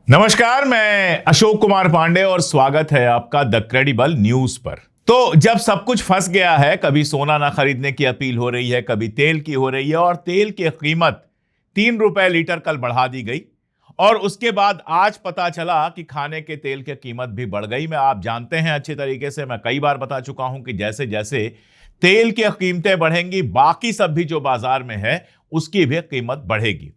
नमस्कार, मैं अशोक कुमार पांडे और स्वागत है आपका द क्रेडिबल न्यूज पर। तो जब सब कुछ फंस गया है, कभी सोना ना खरीदने की अपील हो रही है, कभी तेल की हो रही है और तेल की कीमत 3 रुपए लीटर कल बढ़ा दी गई और उसके बाद आज पता चला कि खाने के तेल की कीमत भी बढ़ गई। मैं आप जानते हैं अच्छी तरीके से, मैं कई बार बता चुका हूं कि जैसे जैसे तेल की कीमतें बढ़ेंगी, बाकी सब भी जो बाजार में है उसकी भी कीमत बढ़ेगी।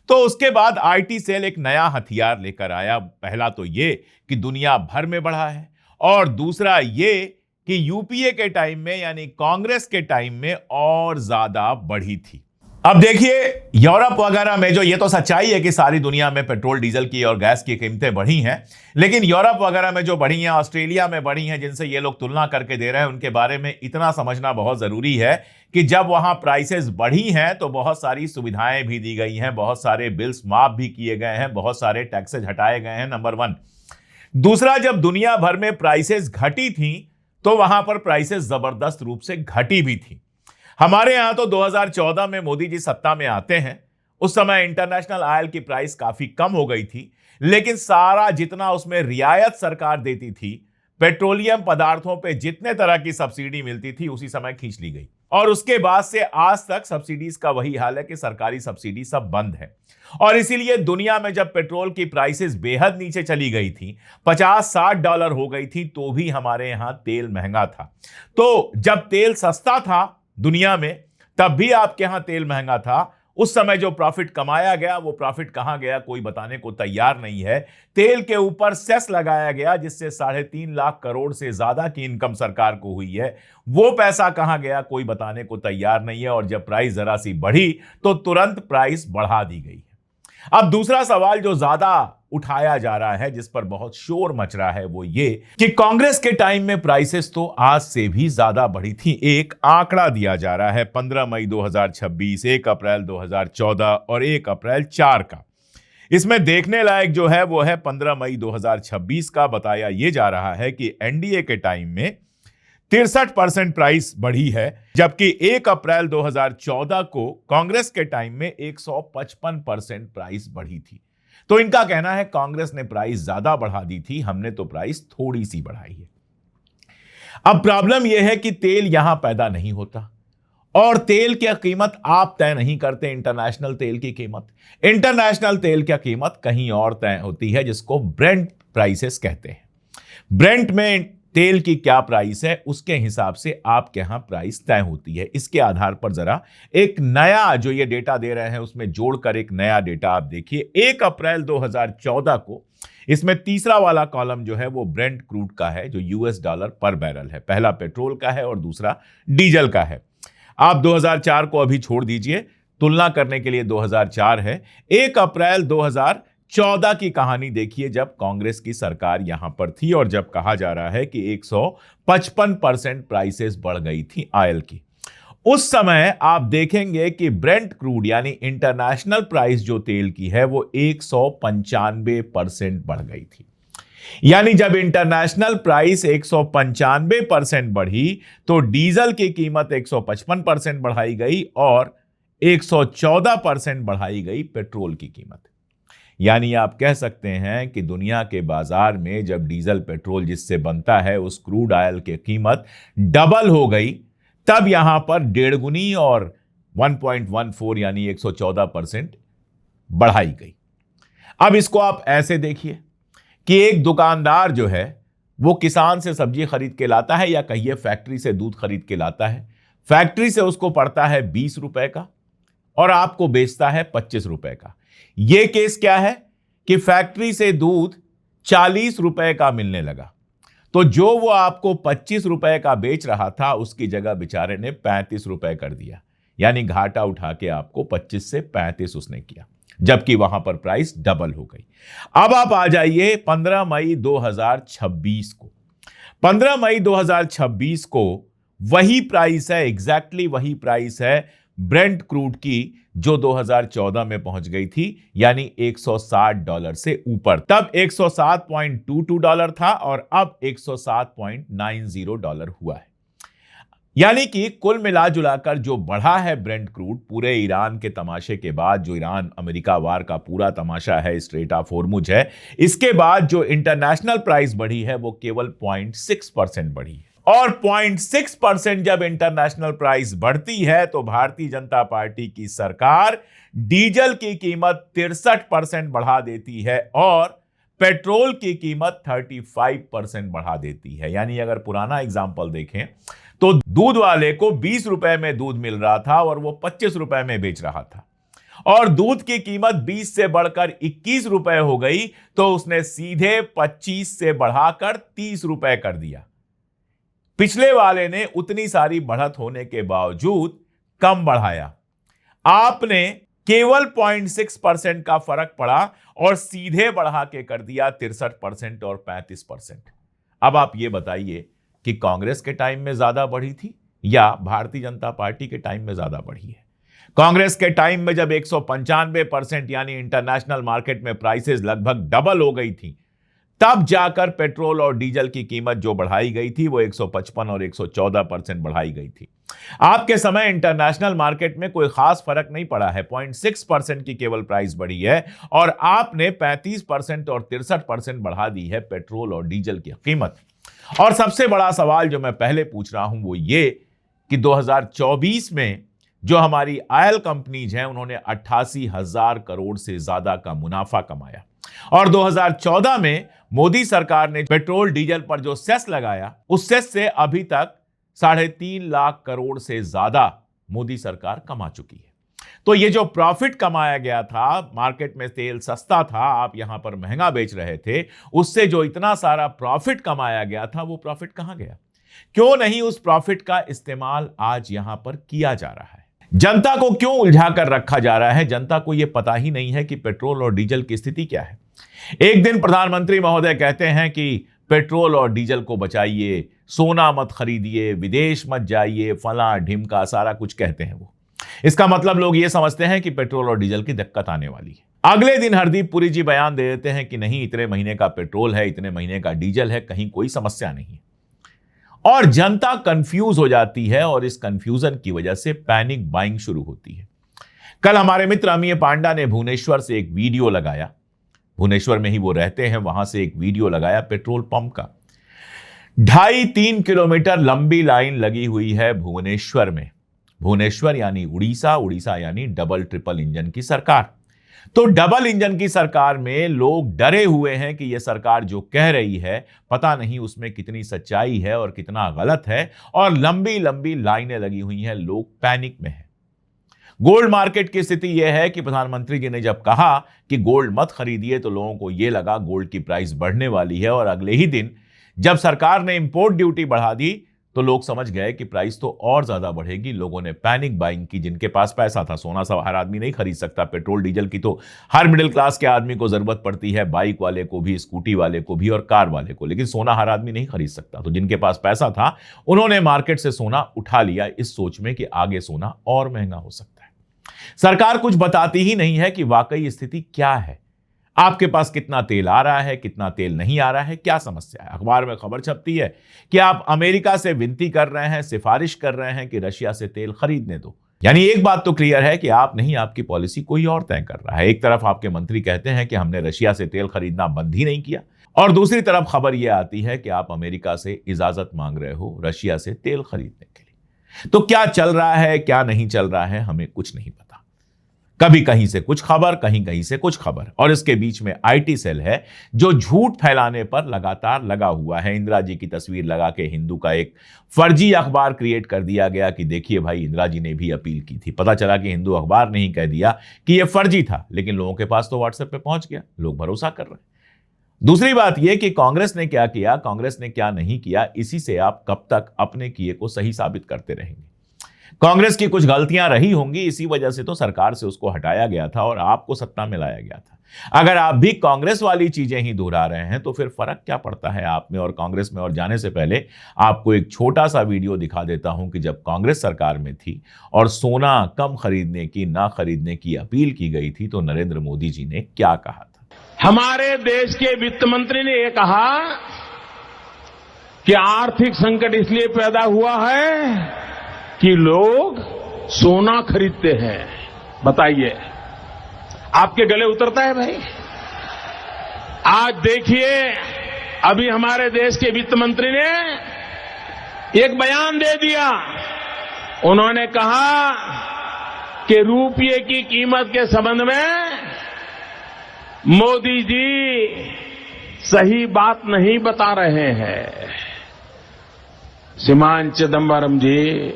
तो उसके बाद आईटी सेल एक नया हथियार लेकर आया। पहला तो ये कि दुनिया भर में बढ़ा है और दूसरा ये कि यूपीए के टाइम में यानी कांग्रेस के टाइम में और ज्यादा बढ़ी थी। अब देखिए, यूरोप वगैरह में जो ये तो सच्चाई है कि सारी दुनिया में पेट्रोल डीजल की और गैस की कीमतें बढ़ी हैं, लेकिन यूरोप वगैरह में जो बढ़ी हैं, ऑस्ट्रेलिया में बढ़ी हैं, जिनसे ये लोग तुलना करके दे रहे हैं, उनके बारे में इतना समझना बहुत जरूरी है कि जब वहां प्राइसेस बढ़ी हैं तो बहुत सारी सुविधाएं भी दी गई हैं, बहुत सारे बिल्स माफ भी किए गए हैं, बहुत सारे टैक्सेस हटाए गए हैं, नंबर 1। दूसरा, जब दुनिया भर में प्राइसेस घटी थी तो वहां पर प्राइसेस जबरदस्त रूप से घटी भी थी। हमारे यहां तो 2014 में मोदी जी सत्ता में आते हैं, उस समय इंटरनेशनल ऑयल की प्राइस काफी कम हो गई थी, लेकिन सारा जितना उसमें रियायत सरकार देती थी, पेट्रोलियम पदार्थों पे जितने तरह की सब्सिडी मिलती थी, उसी समय खींच ली गई और उसके बाद से आज तक सब्सिडीज का वही हाल है कि सरकारी सब्सिडी सब बंद है। और इसीलिए दुनिया में जब पेट्रोल की प्राइसेस बेहद नीचे चली गई थी, $50-60 हो गई थी, तो भी हमारे यहां तेल महंगा था। तो जब तेल सस्ता था दुनिया में, तब भी आपके यहां तेल महंगा था। उस समय जो प्रॉफिट कमाया गया, वो प्रॉफिट कहां गया कोई बताने को तैयार नहीं है। तेल के ऊपर सेस लगाया गया, जिससे 3.5 लाख करोड़ से ज्यादा की इनकम सरकार को हुई है। वो पैसा कहां गया कोई बताने को तैयार नहीं है। और जब प्राइस जरा सी बढ़ी तो तुरंत प्राइस बढ़ा दी गई है। अब दूसरा सवाल जो ज्यादा उठाया जा रहा है, जिस पर बहुत शोर मच रहा है, वो ये कि कांग्रेस के टाइम में प्राइसेस तो आज से भी ज्यादा बढ़ी थी। एक आंकड़ा दिया जा रहा है 15 मई 2026, 1 अप्रैल 2014 और 1 अप्रैल 4 का। इसमें देखने लायक जो है वो है 15 मई 2026 का। बताया ये जा रहा है कि एनडीए के टाइम में 63% प्राइस बढ़ी है, जबकि 1 अप्रैल 2014 को कांग्रेस के टाइम में 155% प्राइस बढ़ी थी। तो इनका कहना है कांग्रेस ने प्राइस ज्यादा बढ़ा दी थी, हमने तो प्राइस थोड़ी सी बढ़ाई है। अब प्रॉब्लम यह है कि तेल यहां पैदा नहीं होता और तेल की कीमत आप तय नहीं करते। इंटरनेशनल तेल की कीमत, इंटरनेशनल तेल की कीमत कहीं और तय होती है, जिसको ब्रेंट प्राइसेस कहते हैं। ब्रेंट में तेल की क्या प्राइस है, उसके हिसाब से आपके यहां प्राइस तय होती है। इसके आधार पर जरा एक नया जो ये डेटा दे रहे हैं उसमें जोड़कर एक नया डेटा आप देखिए। 1 अप्रैल 2014 को, इसमें तीसरा वाला कॉलम जो है वो ब्रेंट क्रूड का है, जो यूएस डॉलर पर बैरल है। पहला पेट्रोल का है और दूसरा डीजल का है। आप 2004 को अभी छोड़ दीजिए, तुलना करने के लिए 2004 है। 1 अप्रैल 2014 की कहानी देखिए, जब कांग्रेस की सरकार यहां पर थी और जब कहा जा रहा है कि 155% प्राइसेस बढ़ गई थी ऑयल की। उस समय आप देखेंगे कि ब्रेंट क्रूड यानी इंटरनेशनल प्राइस जो तेल की है वो 195% बढ़ गई थी। यानी जब इंटरनेशनल प्राइस 195% बढ़ी तो डीजल की कीमत 155% बढ़ाई गई और 114% बढ़ाई गई पेट्रोल की कीमत। यानी आप कह सकते हैं कि दुनिया के बाजार में जब डीजल पेट्रोल जिससे बनता है उस क्रूड ऑयल की कीमत डबल हो गई, तब यहां पर 1.5 गुनी और 1.14 यानी 114% बढ़ाई गई। अब इसको आप ऐसे देखिए कि एक दुकानदार जो है वो किसान से सब्जी खरीद के लाता है, या कहिए फैक्ट्री से दूध खरीद के लाता है। फैक्ट्री से उसको पड़ता है 20 रुपए का और आपको बेचता है 25 रुपए का। यह केस क्या है कि फैक्ट्री से दूध 40 रुपए का मिलने लगा, तो जो वो आपको 25 रुपए का बेच रहा था उसकी जगह बेचारे ने 35 रुपए कर दिया। यानी घाटा उठा के आपको 25 से 35 उसने किया, जबकि वहां पर प्राइस डबल हो गई। अब आप आ जाइए 15 मई 2026 को। 15 मई 2026 को वही प्राइस है, एग्जैक्टली वही प्राइस है ब्रेंट क्रूड की, जो 2014 में पहुंच गई थी, यानी $160 से ऊपर। तब $107.22 था और अब $107.90 हुआ है। यानी कि कुल मिला जुलाकर जो बढ़ा है ब्रेंट क्रूड पूरे ईरान के तमाशे के बाद, जो ईरान अमेरिका वार का पूरा तमाशा है, स्ट्रेट ऑफ होर्मुज है, इसके बाद जो इंटरनेशनल प्राइस बढ़ी है वो केवल 0.6% बढ़ी है। और 0.6% जब इंटरनेशनल प्राइस बढ़ती है तो भारतीय जनता पार्टी की सरकार डीजल की कीमत 63% बढ़ा देती है और पेट्रोल की कीमत 35% बढ़ा देती है। यानी अगर पुराना एग्जाम्पल देखें तो दूध वाले को 20 रुपए में दूध मिल रहा था और वो 25 रुपए में बेच रहा था, और दूध की कीमत 20 से बढ़कर 21 रुपए हो गई तो उसने सीधे 25 से बढ़ाकर 30 रुपए कर दिया। पिछले वाले ने उतनी सारी बढ़त होने के बावजूद कम बढ़ाया, आपने केवल 0.6% का फर्क पड़ा और सीधे बढ़ा के कर दिया 63% और 35%। अब आप ये बताइए कि कांग्रेस के टाइम में ज्यादा बढ़ी थी या भारतीय जनता पार्टी के टाइम में ज्यादा बढ़ी है? कांग्रेस के टाइम में जब 195% यानी इंटरनेशनल मार्केट में प्राइसेस लगभग डबल हो गई थी, तब जाकर पेट्रोल और डीजल की कीमत जो बढ़ाई गई थी वो 155 और 114% बढ़ाई गई थी। आपके समय इंटरनेशनल मार्केट में कोई खास फर्क नहीं पड़ा है, 0.6% की केवल प्राइस बढ़ी है और आपने 35% और 63% बढ़ा दी है पेट्रोल और डीजल की कीमत। और सबसे बड़ा सवाल जो मैं पहले पूछ रहा हूं वो ये कि 2024 में जो हमारी ऑयल कंपनीज हैं उन्होंने 88,000 करोड़ से ज्यादा का मुनाफा कमाया, और 2014 में मोदी सरकार ने पेट्रोल डीजल पर जो सेस लगाया उस सेस से अभी तक 3.5 लाख करोड़ से ज्यादा मोदी सरकार कमा चुकी है। तो ये जो प्रॉफिट कमाया गया था, मार्केट में तेल सस्ता था, आप यहां पर महंगा बेच रहे थे, उससे जो इतना सारा प्रॉफिट कमाया गया था वो प्रॉफिट कहां गया? क्यों नहीं उस प्रॉफिट का इस्तेमाल आज यहां पर किया जा रहा है? जनता को क्यों उलझा कर रखा जा रहा है? जनता को यह पता ही नहीं है कि पेट्रोल और डीजल की स्थिति क्या है। एक दिन प्रधानमंत्री महोदय कहते हैं कि पेट्रोल और डीजल को बचाइए, सोना मत खरीदिए, विदेश मत जाइए, फला ढिमका सारा कुछ कहते हैं वो। इसका मतलब लोग ये समझते हैं कि पेट्रोल और डीजल की दिक्कत आने वाली है। अगले दिन हरदीप पुरी जी बयान दे देते हैं कि नहीं, इतने महीने का पेट्रोल है, इतने महीने का डीजल है, कहीं कोई समस्या नहीं है। और जनता कंफ्यूज हो जाती है और इस कंफ्यूजन की वजह से पैनिक बाइंग शुरू होती है। कल हमारे मित्र अमीय पांडा ने भुवनेश्वर से एक वीडियो लगाया, भुवनेश्वर में ही वो रहते हैं, वहां से एक वीडियो लगाया पेट्रोल पंप का। 2.5-3 किलोमीटर लंबी लाइन लगी हुई है भुवनेश्वर में। भुवनेश्वर यानी उड़ीसा, उड़ीसा यानी डबल ट्रिपल इंजन की सरकार। तो डबल इंजन की सरकार में लोग डरे हुए हैं कि यह सरकार जो कह रही है पता नहीं उसमें कितनी सच्चाई है और कितना गलत है, और लंबी लंबी लाइनें लगी हुई हैं, लोग पैनिक में हैं। गोल्ड मार्केट की स्थिति यह है कि प्रधानमंत्री जी ने जब कहा कि गोल्ड मत खरीदिए तो लोगों को यह लगा गोल्ड की प्राइस बढ़ने वाली है, और अगले ही दिन जब सरकार ने इंपोर्ट ड्यूटी बढ़ा दी तो लोग समझ गए कि प्राइस तो और ज्यादा बढ़ेगी। लोगों ने पैनिक बाइंग की। जिनके पास पैसा था, सोना सब हर आदमी नहीं खरीद सकता, पेट्रोल डीजल की तो हर मिडिल क्लास के आदमी को जरूरत पड़ती है, बाइक वाले को भी, स्कूटी वाले को भी और कार वाले को, लेकिन सोना हर आदमी नहीं खरीद सकता। तो जिनके पास पैसा था उन्होंने मार्केट से सोना उठा लिया इस सोच में कि आगे सोना और महंगा हो सकता है। सरकार कुछ बताती ही नहीं है कि वाकई स्थिति क्या है। आपके पास कितना तेल आ रहा है, कितना तेल नहीं आ रहा है, क्या समस्या है। अखबार में खबर छपती है कि आप अमेरिका से विनती कर रहे हैं, सिफारिश कर रहे हैं कि रशिया से तेल खरीदने दो। यानी एक बात तो क्लियर है कि आप नहीं, आपकी पॉलिसी कोई और तय कर रहा है। एक तरफ आपके मंत्री कहते हैं कि हमने रशिया से तेल खरीदना बंद ही नहीं किया, और दूसरी तरफ खबर यह आती है कि आप अमेरिका से इजाजत मांग रहे हो रशिया से तेल खरीदने के लिए। तो क्या चल रहा है, क्या नहीं चल रहा है, हमें कुछ नहीं पता। कभी कहीं से कुछ खबर, कहीं कहीं से कुछ खबर, और इसके बीच में आईटी सेल है जो झूठ फैलाने पर लगातार लगा हुआ है। इंदिरा जी की तस्वीर लगा के हिंदू का एक फर्जी अखबार क्रिएट कर दिया गया कि देखिए भाई, इंदिरा जी ने भी अपील की थी। पता चला कि हिंदू अखबार ने ही कह दिया कि यह फर्जी था, लेकिन लोगों के पास तो व्हाट्सएप पे पहुंच गया, लोग भरोसा कर रहे हैं। दूसरी बात यह कि कांग्रेस ने क्या किया, कांग्रेस ने क्या नहीं किया, इसी से आप कब तक अपने किए को सही साबित करते रहेंगे। कांग्रेस की कुछ गलतियां रही होंगी, इसी वजह से तो सरकार से उसको हटाया गया था और आपको सत्ता में लाया गया था। अगर आप भी कांग्रेस वाली चीजें ही दोहरा रहे हैं तो फिर फर्क क्या पड़ता है आप में और कांग्रेस में। और जाने से पहले आपको एक छोटा सा वीडियो दिखा देता हूं कि जब कांग्रेस सरकार में थी और सोना कम खरीदने की, ना खरीदने की अपील की गई थी तो नरेंद्र मोदी जी ने क्या कहा था। हमारे देश के वित्त मंत्री ने यह कहा कि आर्थिक संकट इसलिए पैदा हुआ है कि लोग सोना खरीदते हैं। बताइए, आपके गले उतरता है भाई? आज देखिए, अभी हमारे देश के वित्त मंत्री ने एक बयान दे दिया। उन्होंने कहा कि रुपये की कीमत के संबंध में मोदी जी सही बात नहीं बता रहे हैं। श्रीमान चिदंबरम जी,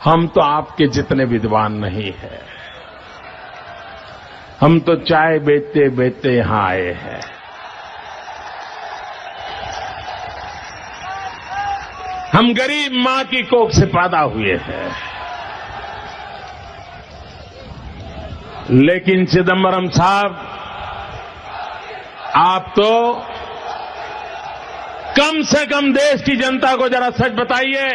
हम तो आपके जितने विद्वान नहीं हैं। हम तो चाय बेचते बेचते यहां आए हैं। हम गरीब मां की कोख से पैदा हुए हैं। लेकिन चिदंबरम साहब, आप तो कम से कम देश की जनता को जरा सच बताइए।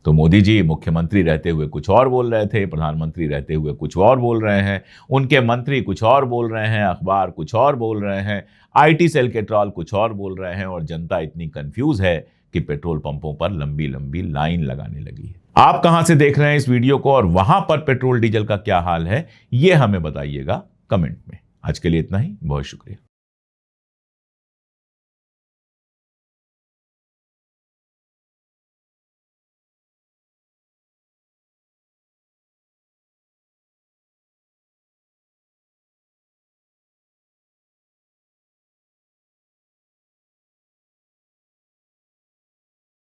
तो मोदी जी मुख्यमंत्री रहते हुए कुछ और बोल रहे थे, प्रधानमंत्री रहते हुए कुछ और बोल रहे हैं, उनके मंत्री कुछ और बोल रहे हैं, अखबार कुछ और बोल रहे हैं, आईटी सेल के ट्रॉल कुछ और बोल रहे हैं, और जनता इतनी कंफ्यूज है कि पेट्रोल पंपों पर लंबी लंबी लाइन लगाने लगी है। आप कहां से देख रहे हैं इस वीडियो को और वहां पर पेट्रोल डीजल का क्या हाल है, यह हमें बताइएगा कमेंट में। आज के लिए इतना ही, बहुत शुक्रिया।